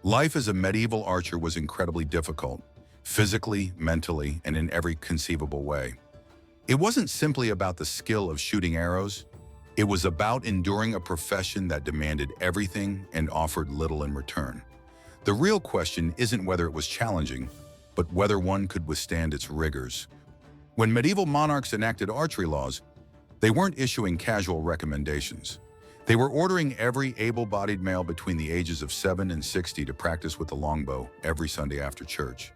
Life as a medieval archer was incredibly difficult, physically, mentally, and in every conceivable way. It wasn't simply about the skill of shooting arrows. It was about enduring a profession that demanded everything and offered little in return. The real question isn't whether it was challenging, but whether one could withstand its rigors. When medieval monarchs enacted archery laws, they weren't issuing casual recommendations. They were ordering every able-bodied male between the ages of 7 and 60 to practice with the longbow every Sunday after church.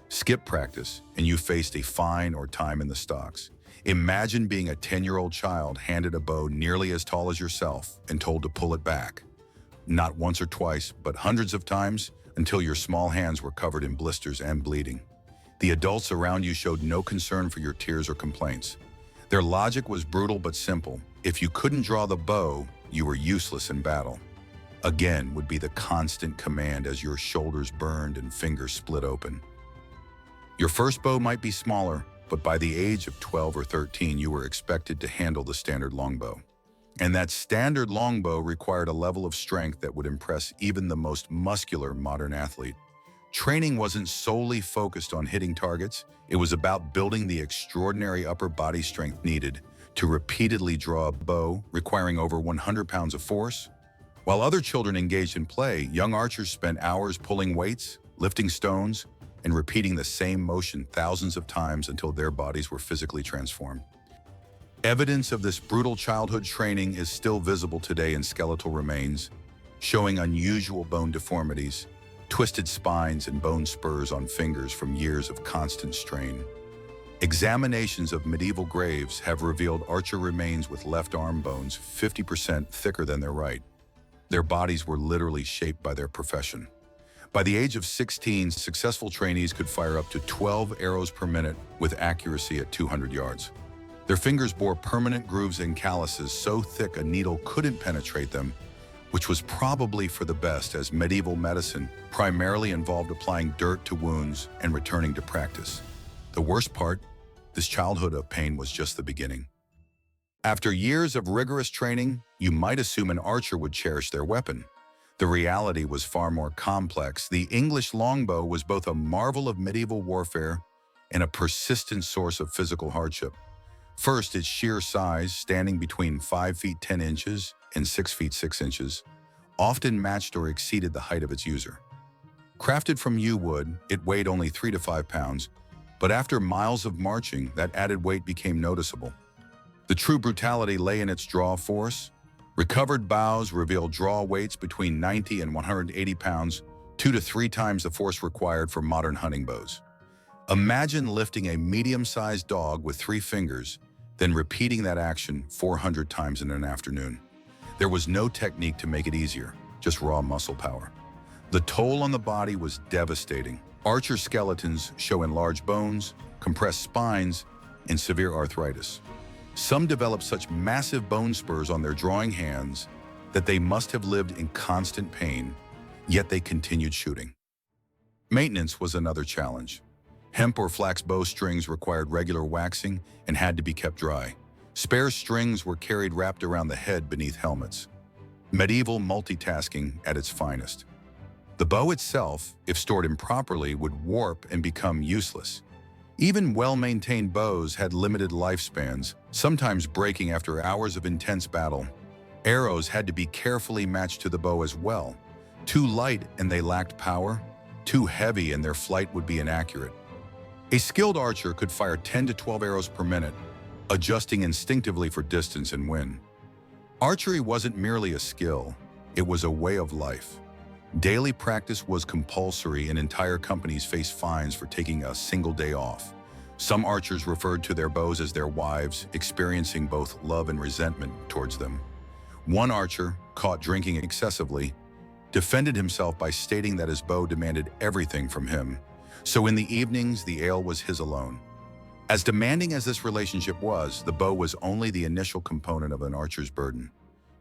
Skip practice, and you faced a fine or time in the stocks. Imagine being a 10-year-old child handed a bow nearly as tall as yourself and told to pull it back. Not once or twice, but hundreds of times, until your small hands were covered in blisters and bleeding. The adults around you showed no concern for your tears or complaints. Their logic was brutal but simple. If you couldn't draw the bow, you were useless in battle. Again would be the constant command as your shoulders burned and fingers split open. Your first bow might be smaller, but by the age of 12 or 13, you were expected to handle the standard longbow. And that standard longbow required a level of strength that would impress even the most muscular modern athlete. Training wasn't solely focused on hitting targets. It was about building the extraordinary upper body strength needed to repeatedly draw a bow, requiring over 100 pounds of force. While other children engaged in play, young archers spent hours pulling weights, lifting stones, and repeating the same motion thousands of times until their bodies were physically transformed. Evidence of this brutal childhood training is still visible today in skeletal remains, showing unusual bone deformities, twisted spines, and bone spurs on fingers from years of constant strain. Examinations of medieval graves have revealed archer remains with left arm bones 50% thicker than their right. Their bodies were literally shaped by their profession. By the age of 16, successful trainees could fire up to 12 arrows per minute with accuracy at 200 yards. Their fingers bore permanent grooves and calluses so thick a needle couldn't penetrate them, which was probably for the best, as medieval medicine primarily involved applying dirt to wounds and returning to practice. The worst part, this childhood of pain was just the beginning. After years of rigorous training, you might assume an archer would cherish their weapon. The reality was far more complex. The English longbow was both a marvel of medieval warfare and a persistent source of physical hardship. First, its sheer size, standing between 5 feet 10 inches and 6 feet 6 inches, often matched or exceeded the height of its user. Crafted from yew wood, it weighed only 3 to 5 pounds, but after miles of marching, that added weight became noticeable. The true brutality lay in its draw force. Recovered bows revealed draw weights between 90 and 180 pounds, 2 to 3 times the force required for modern hunting bows. Imagine lifting a medium-sized dog with 3 fingers, then repeating that action 400 times in an afternoon. There was no technique to make it easier, just raw muscle power. The toll on the body was devastating. Archer skeletons show enlarged bones, compressed spines, and severe arthritis. Some developed such massive bone spurs on their drawing hands that they must have lived in constant pain, yet they continued shooting. Maintenance was another challenge. Hemp or flax bowstrings required regular waxing and had to be kept dry. Spare strings were carried wrapped around the head beneath helmets. Medieval multitasking at its finest. The bow itself, if stored improperly, would warp and become useless. Even well-maintained bows had limited lifespans, sometimes breaking after hours of intense battle. Arrows had to be carefully matched to the bow as well. Too light and they lacked power. Too heavy and their flight would be inaccurate. A skilled archer could fire 10 to 12 arrows per minute, adjusting instinctively for distance and wind. Archery wasn't merely a skill, it was a way of life. Daily practice was compulsory and entire companies faced fines for taking a single day off. Some archers referred to their bows as their wives, experiencing both love and resentment towards them. One archer, caught drinking excessively, defended himself by stating that his bow demanded everything from him. So in the evenings, the ale was his alone. As demanding as this relationship was, the bow was only the initial component of an archer's burden.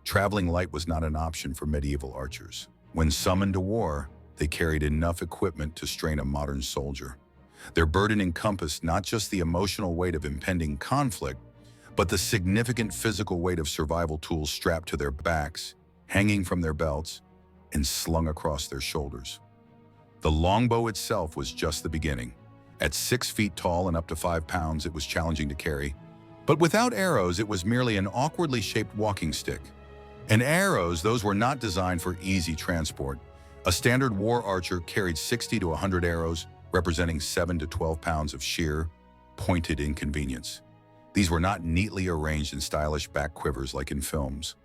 Traveling light was not an option for medieval archers. When summoned to war, they carried enough equipment to strain a modern soldier. Their burden encompassed not just the emotional weight of impending conflict, but the significant physical weight of survival tools strapped to their backs, hanging from their belts, and slung across their shoulders. The longbow itself was just the beginning. At 6 feet tall and up to 5 pounds, it was challenging to carry. But without arrows, it was merely an awkwardly shaped walking stick. And arrows, those were not designed for easy transport. A standard war archer carried 60 to 100 arrows, representing 7 to 12 pounds of sheer, pointed inconvenience. These were not neatly arranged in stylish back quivers like in films.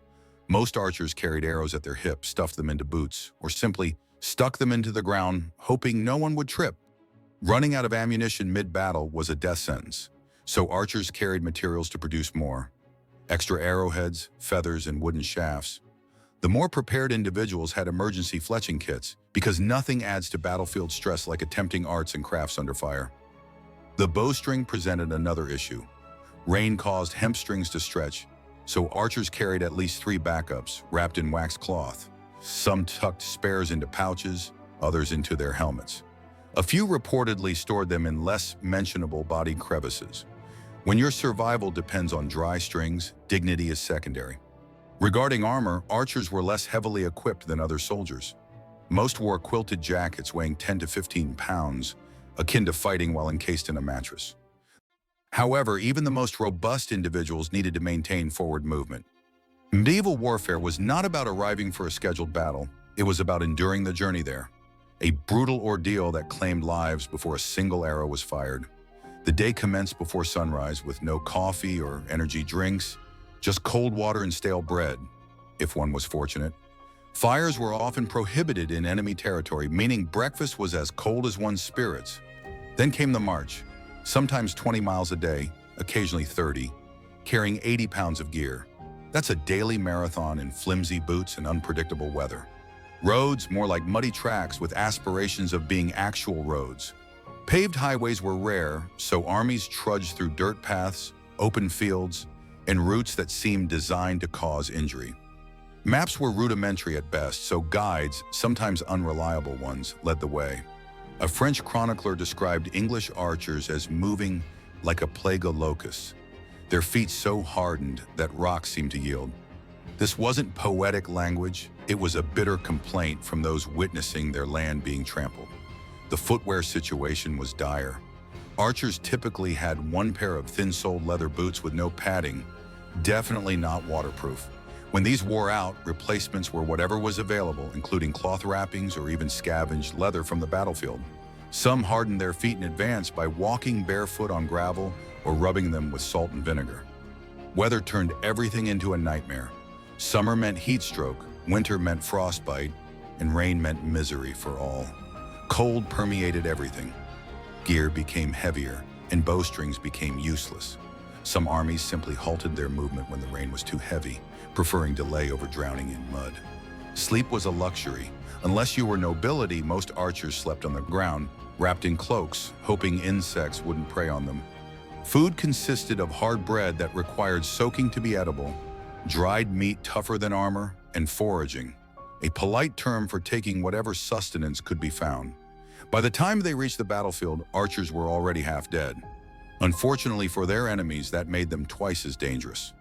Most archers carried arrows at their hips, stuffed them into boots, or simply stuck them into the ground, hoping no one would trip. Running out of ammunition mid-battle was a death sentence, so archers carried materials to produce more. Extra arrowheads, feathers, and wooden shafts. The more prepared individuals had emergency fletching kits, because nothing adds to battlefield stress like attempting arts and crafts under fire. The bowstring presented another issue. Rain caused hemp strings to stretch, so archers carried at least 3 backups wrapped in waxed cloth. Some tucked spares into pouches, others into their helmets. A few reportedly stored them in less mentionable body crevices. When your survival depends on dry strings, dignity is secondary. Regarding armor, archers were less heavily equipped than other soldiers. Most wore quilted jackets weighing 10 to 15 pounds, akin to fighting while encased in a mattress. However, even the most robust individuals needed to maintain forward movement. Medieval warfare was not about arriving for a scheduled battle. It was about enduring the journey there. A brutal ordeal that claimed lives before a single arrow was fired. The day commenced before sunrise with no coffee or energy drinks, just cold water and stale bread, if one was fortunate. Fires were often prohibited in enemy territory, meaning breakfast was as cold as one's spirits. Then came the march, sometimes 20 miles a day, occasionally 30, carrying 80 pounds of gear. That's a daily marathon in flimsy boots and unpredictable weather. Roads, more like muddy tracks with aspirations of being actual roads. Paved highways were rare, so armies trudged through dirt paths, open fields, and routes that seemed designed to cause injury. Maps were rudimentary at best, so guides, sometimes unreliable ones, led the way. A French chronicler described English archers as moving like a plague of locusts, their feet so hardened that rocks seemed to yield. This wasn't poetic language, it was a bitter complaint from those witnessing their land being trampled. The footwear situation was dire. Archers typically had 1 pair of thin-soled leather boots with no padding, definitely not waterproof. When these wore out, replacements were whatever was available, including cloth wrappings or even scavenged leather from the battlefield. Some hardened their feet in advance by walking barefoot on gravel or rubbing them with salt and vinegar. Weather turned everything into a nightmare. Summer meant heat stroke, winter meant frostbite, and rain meant misery for all. Cold permeated everything. Gear became heavier, and bowstrings became useless. Some armies simply halted their movement when the rain was too heavy, preferring delay over drowning in mud. Sleep was a luxury. Unless you were nobility, most archers slept on the ground, wrapped in cloaks, hoping insects wouldn't prey on them. Food consisted of hard bread that required soaking to be edible, dried meat tougher than armor, and foraging, a polite term for taking whatever sustenance could be found. By the time they reached the battlefield, archers were already half dead. Unfortunately for their enemies, that made them twice as dangerous.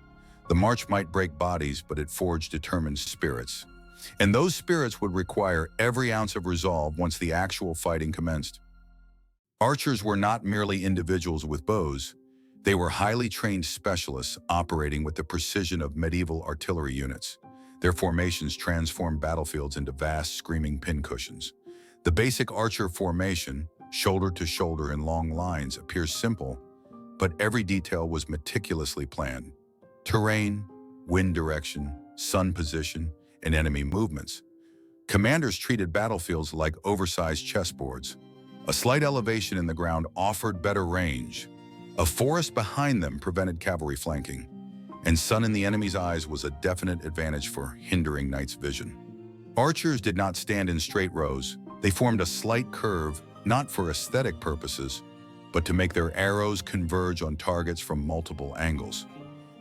The march might break bodies, but it forged determined spirits. And those spirits would require every ounce of resolve once the actual fighting commenced. Archers were not merely individuals with bows. They were highly trained specialists operating with the precision of medieval artillery units. Their formations transformed battlefields into vast, screaming pincushions. The basic archer formation, shoulder to shoulder in long lines, appears simple, but every detail was meticulously planned. Terrain, wind direction, sun position, and enemy movements. Commanders treated battlefields like oversized chessboards. A slight elevation in the ground offered better range. A forest behind them prevented cavalry flanking, and sun in the enemy's eyes was a definite advantage for hindering knight's vision. Archers did not stand in straight rows. They formed a slight curve, not for aesthetic purposes, but to make their arrows converge on targets from multiple angles.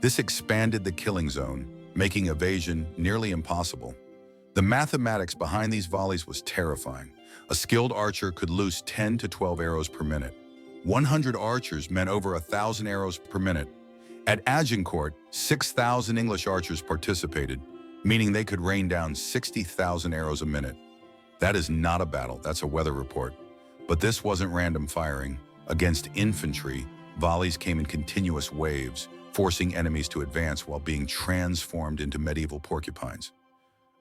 This expanded the killing zone, making evasion nearly impossible. The mathematics behind these volleys was terrifying. A skilled archer could loose 10 to 12 arrows per minute. 100 archers meant over 1,000 arrows per minute. At Agincourt, 6,000 English archers participated, meaning they could rain down 60,000 arrows a minute. That is not a battle, that's a weather report. But this wasn't random firing. Against infantry, volleys came in continuous waves, forcing enemies to advance while being transformed into medieval porcupines.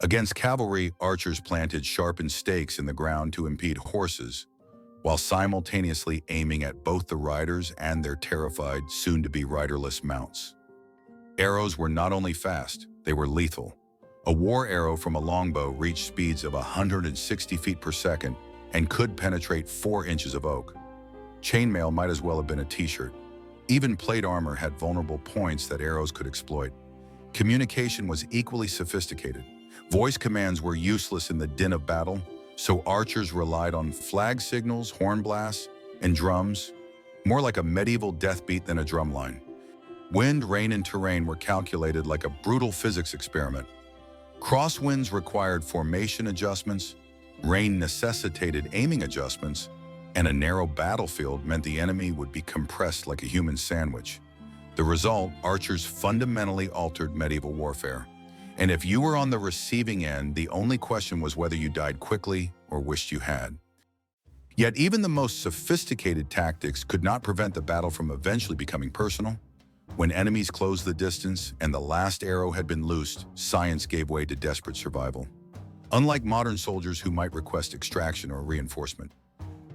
Against cavalry, archers planted sharpened stakes in the ground to impede horses, while simultaneously aiming at both the riders and their terrified, soon-to-be riderless mounts. Arrows were not only fast, they were lethal. A war arrow from a longbow reached speeds of 160 feet per second and could penetrate 4 inches of oak. Chainmail might as well have been a t-shirt. Even plate armor had vulnerable points that arrows could exploit. Communication was equally sophisticated. Voice commands were useless in the din of battle, so archers relied on flag signals, horn blasts, and drums, more like a medieval death beat than a drumline. Wind, rain, and terrain were calculated like a brutal physics experiment. Crosswinds required formation adjustments, rain necessitated aiming adjustments, and a narrow battlefield meant the enemy would be compressed like a human sandwich. The result, archers fundamentally altered medieval warfare. And if you were on the receiving end, the only question was whether you died quickly or wished you had. Yet even the most sophisticated tactics could not prevent the battle from eventually becoming personal. When enemies closed the distance and the last arrow had been loosed, science gave way to desperate survival. Unlike modern soldiers who might request extraction or reinforcement,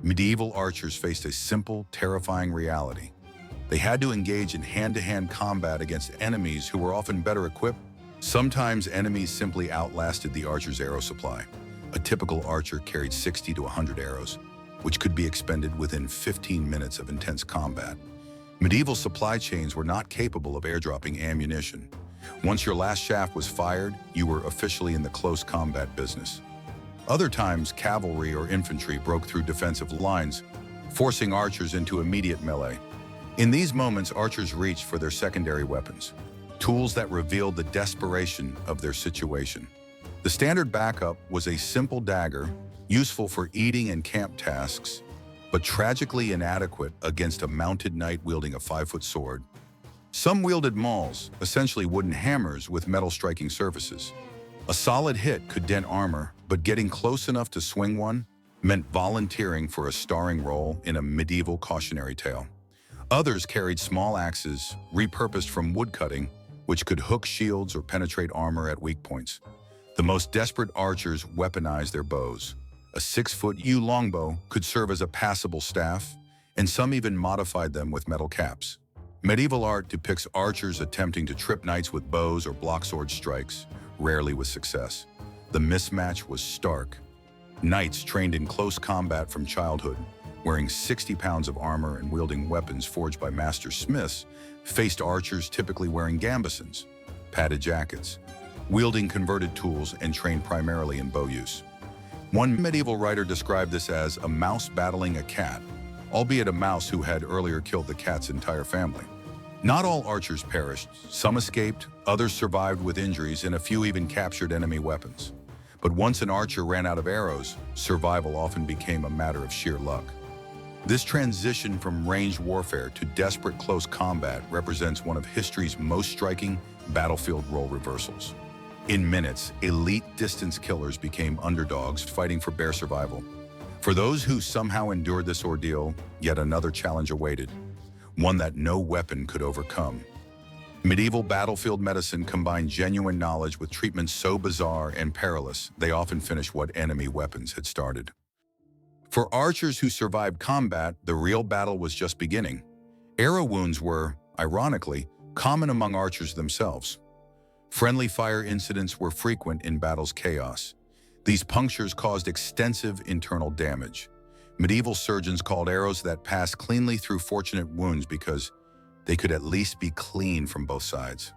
medieval archers faced a simple, terrifying reality. They had to engage in hand-to-hand combat against enemies who were often better equipped. Sometimes enemies simply outlasted the archer's arrow supply. A typical archer carried 60 to 100 arrows, which could be expended within 15 minutes of intense combat. Medieval supply chains were not capable of airdropping ammunition. Once your last shaft was fired, you were officially in the close combat business. Other times, cavalry or infantry broke through defensive lines, forcing archers into immediate melee. In these moments, archers reached for their secondary weapons, tools that revealed the desperation of their situation. The standard backup was a simple dagger, useful for eating and camp tasks, but tragically inadequate against a mounted knight wielding a 5-foot sword. Some wielded mauls, essentially wooden hammers with metal striking surfaces. A solid hit could dent armor, but getting close enough to swing one meant volunteering for a starring role in a medieval cautionary tale. Others carried small axes, repurposed from woodcutting, which could hook shields or penetrate armor at weak points. The most desperate archers weaponized their bows. A 6-foot yew longbow could serve as a passable staff, and some even modified them with metal caps. Medieval art depicts archers attempting to trip knights with bows or block sword strikes, rarely with success. The mismatch was stark. Knights trained in close combat from childhood, wearing 60 pounds of armor and wielding weapons forged by master smiths, faced archers typically wearing gambesons, padded jackets, wielding converted tools and trained primarily in bow use. One medieval writer described this as a mouse battling a cat, albeit a mouse who had earlier killed the cat's entire family. Not all archers perished. Some escaped, others survived with injuries, and a few even captured enemy weapons. But once an archer ran out of arrows, survival often became a matter of sheer luck. This transition from ranged warfare to desperate close combat represents one of history's most striking battlefield role reversals. In minutes, elite distance killers became underdogs fighting for bare survival. For those who somehow endured this ordeal, yet another challenge awaited, one that no weapon could overcome. Medieval battlefield medicine combined genuine knowledge with treatments so bizarre and perilous, they often finished what enemy weapons had started. For archers who survived combat, the real battle was just beginning. Arrow wounds were, ironically, common among archers themselves. Friendly fire incidents were frequent in battle's chaos. These punctures caused extensive internal damage. Medieval surgeons called arrows that passed cleanly through fortunate wounds because they could at least be clean from both sides.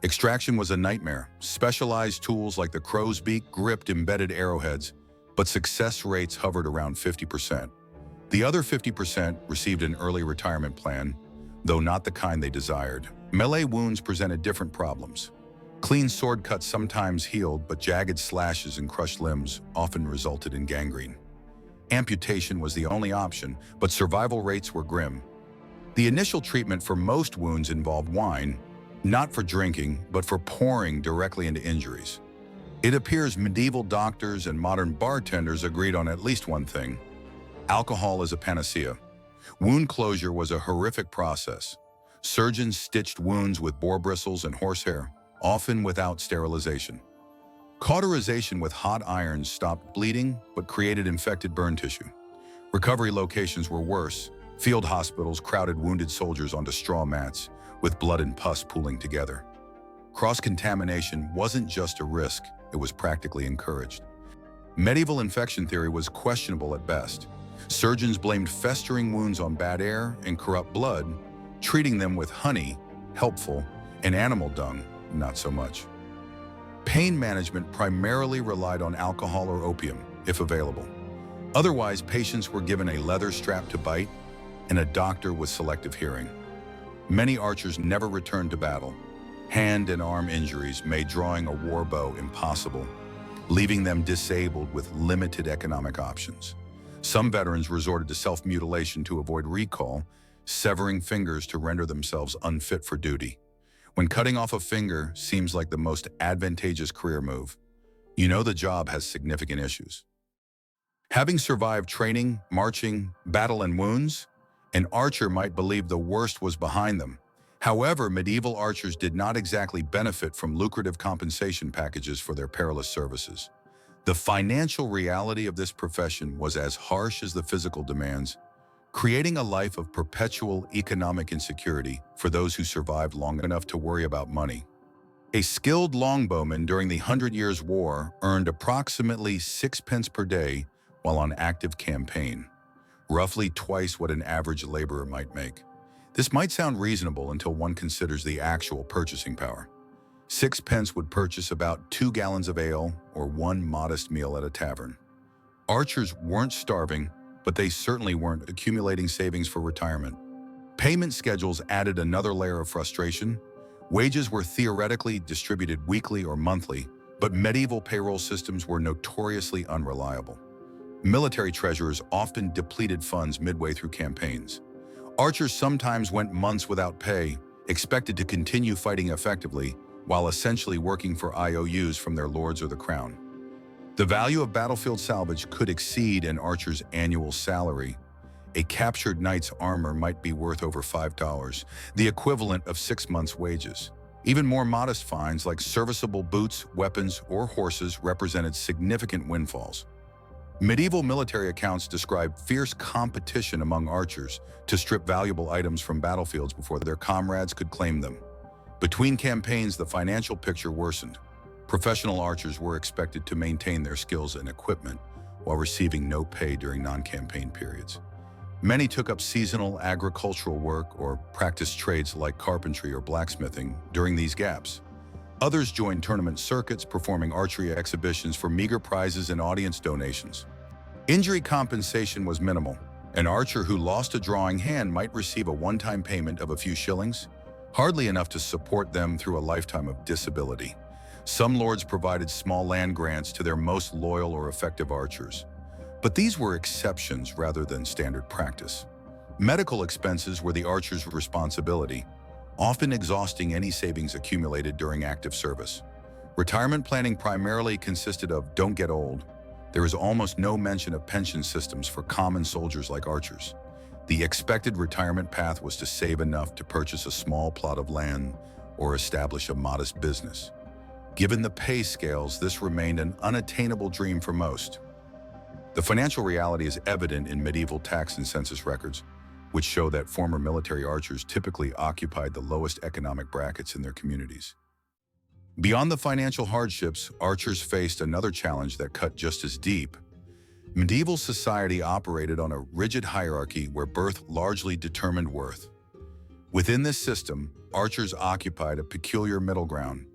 Extraction was a nightmare. Specialized tools like the crow's beak gripped embedded arrowheads, but success rates hovered around 50%. The other 50% received an early retirement plan, though not the kind they desired. Melee wounds presented different problems. Clean sword cuts sometimes healed, but jagged slashes and crushed limbs often resulted in gangrene. Amputation was the only option, but survival rates were grim. The initial treatment for most wounds involved wine, not for drinking, but for pouring directly into injuries. It appears medieval doctors and modern bartenders agreed on at least one thing: alcohol is a panacea. Wound closure was a horrific process. Surgeons stitched wounds with boar bristles and horsehair, often without sterilization. Cauterization with hot irons stopped bleeding but created infected burn tissue. Recovery locations were worse. Field hospitals crowded wounded soldiers onto straw mats, with blood and pus pooling together. Cross-contamination wasn't just a risk, it was practically encouraged. Medieval infection theory was questionable at best. Surgeons blamed festering wounds on bad air and corrupt blood, treating them with honey, helpful, and animal dung, not so much. Pain management primarily relied on alcohol or opium, if available. Otherwise, patients were given a leather strap to bite and a doctor with selective hearing. Many archers never returned to battle. Hand and arm injuries made drawing a war bow impossible, leaving them disabled with limited economic options. Some veterans resorted to self-mutilation to avoid recall, severing fingers to render themselves unfit for duty. When cutting off a finger seems like the most advantageous career move, you know the job has significant issues. Having survived training, marching, battle, and wounds, an archer might believe the worst was behind them. However, medieval archers did not exactly benefit from lucrative compensation packages for their perilous services. The financial reality of this profession was as harsh as the physical demands, creating a life of perpetual economic insecurity for those who survived long enough to worry about money. A skilled longbowman during the 100 Years' War earned approximately 6 pence per day while on active campaign, roughly twice what an average laborer might make. This might sound reasonable until one considers the actual purchasing power. 6 pence would purchase about 2 gallons of ale or one modest meal at a tavern. Archers weren't starving, but they certainly weren't accumulating savings for retirement. Payment schedules added another layer of frustration. Wages were theoretically distributed weekly or monthly, but medieval payroll systems were notoriously unreliable. Military treasurers often depleted funds midway through campaigns. Archers sometimes went months without pay, expected to continue fighting effectively, while essentially working for IOUs from their lords or the crown. The value of battlefield salvage could exceed an archer's annual salary. A captured knight's armor might be worth over $5, the equivalent of 6 months' wages. Even more modest finds like serviceable boots, weapons, or horses represented significant windfalls. Medieval military accounts describe fierce competition among archers to strip valuable items from battlefields before their comrades could claim them. Between campaigns, the financial picture worsened. Professional archers were expected to maintain their skills and equipment while receiving no pay during non-campaign periods. Many took up seasonal agricultural work or practiced trades like carpentry or blacksmithing during these gaps. Others joined tournament circuits, performing archery exhibitions for meager prizes and audience donations. Injury compensation was minimal. An archer who lost a drawing hand might receive a one-time payment of a few shillings, hardly enough to support them through a lifetime of disability. Some lords provided small land grants to their most loyal or effective archers. But these were exceptions rather than standard practice. Medical expenses were the archer's responsibility, often exhausting any savings accumulated during active service. Retirement planning primarily consisted of "don't get old." There is almost no mention of pension systems for common soldiers like archers. The expected retirement path was to save enough to purchase a small plot of land or establish a modest business. Given the pay scales, this remained an unattainable dream for most. The financial reality is evident in medieval tax and census records, which show that former military archers typically occupied the lowest economic brackets in their communities. Beyond the financial hardships, archers faced another challenge that cut just as deep. Medieval society operated on a rigid hierarchy where birth largely determined worth. Within this system, archers occupied a peculiar middle ground,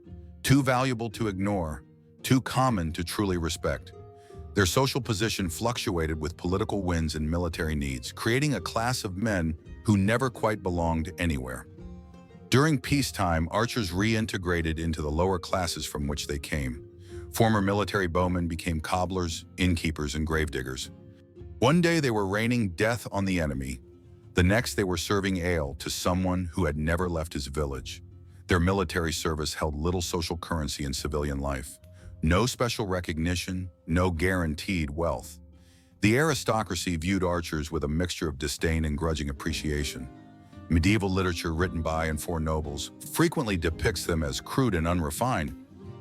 too valuable to ignore, too common to truly respect. Their social position fluctuated with political winds and military needs, creating a class of men who never quite belonged anywhere. During peacetime, archers reintegrated into the lower classes from which they came. Former military bowmen became cobblers, innkeepers, and gravediggers. One day they were raining death on the enemy. The next they were serving ale to someone who had never left his village. Their military service held little social currency in civilian life. No special recognition, no guaranteed wealth. The aristocracy viewed archers with a mixture of disdain and grudging appreciation. Medieval literature written by and for nobles frequently depicts them as crude and unrefined,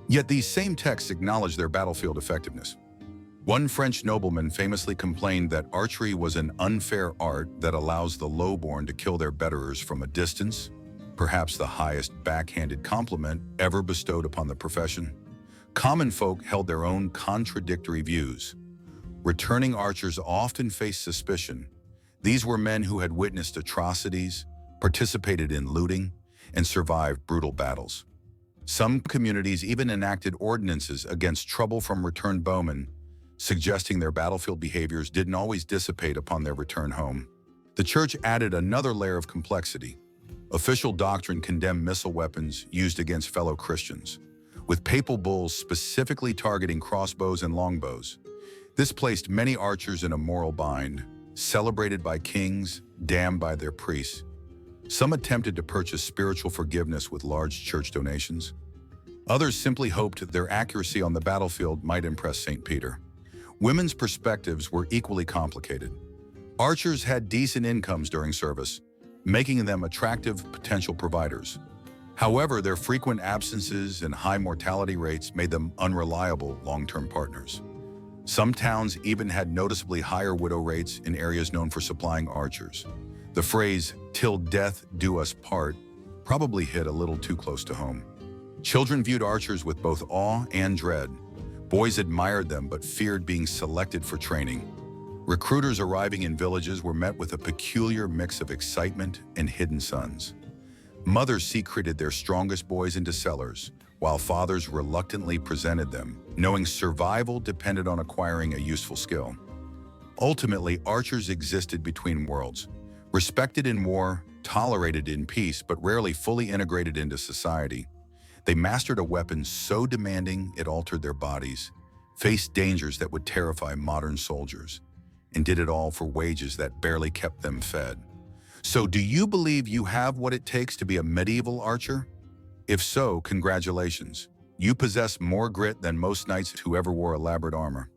yet these same texts acknowledge their battlefield effectiveness. One French nobleman famously complained that archery was an unfair art that allows the lowborn to kill their betterers from a distance, perhaps the highest backhanded compliment ever bestowed upon the profession. Common folk held their own contradictory views. Returning archers often faced suspicion. These were men who had witnessed atrocities, participated in looting, and survived brutal battles. Some communities even enacted ordinances against trouble from returned bowmen, suggesting their battlefield behaviors didn't always dissipate upon their return home. The church added another layer of complexity. Official doctrine condemned missile weapons used against fellow Christians, with papal bulls specifically targeting crossbows and longbows. This placed many archers in a moral bind, celebrated by kings, damned by their priests. Some attempted to purchase spiritual forgiveness with large church donations. Others simply hoped their accuracy on the battlefield might impress St. Peter. Women's perspectives were equally complicated. Archers had decent incomes during service, making them attractive potential providers. However, their frequent absences and high mortality rates made them unreliable long-term partners. Some towns even had noticeably higher widow rates in areas known for supplying archers. The phrase, "till death do us part," probably hit a little too close to home. Children viewed archers with both awe and dread. Boys admired them but feared being selected for training. Recruiters arriving in villages were met with a peculiar mix of excitement and hidden sons. Mothers secreted their strongest boys into cellars, while fathers reluctantly presented them, knowing survival depended on acquiring a useful skill. Ultimately, archers existed between worlds, respected in war, tolerated in peace, but rarely fully integrated into society. They mastered a weapon so demanding it altered their bodies, faced dangers that would terrify modern soldiers, and did it all for wages that barely kept them fed. So do you believe you have what it takes to be a medieval archer? If so, congratulations. You possess more grit than most knights who ever wore elaborate armor.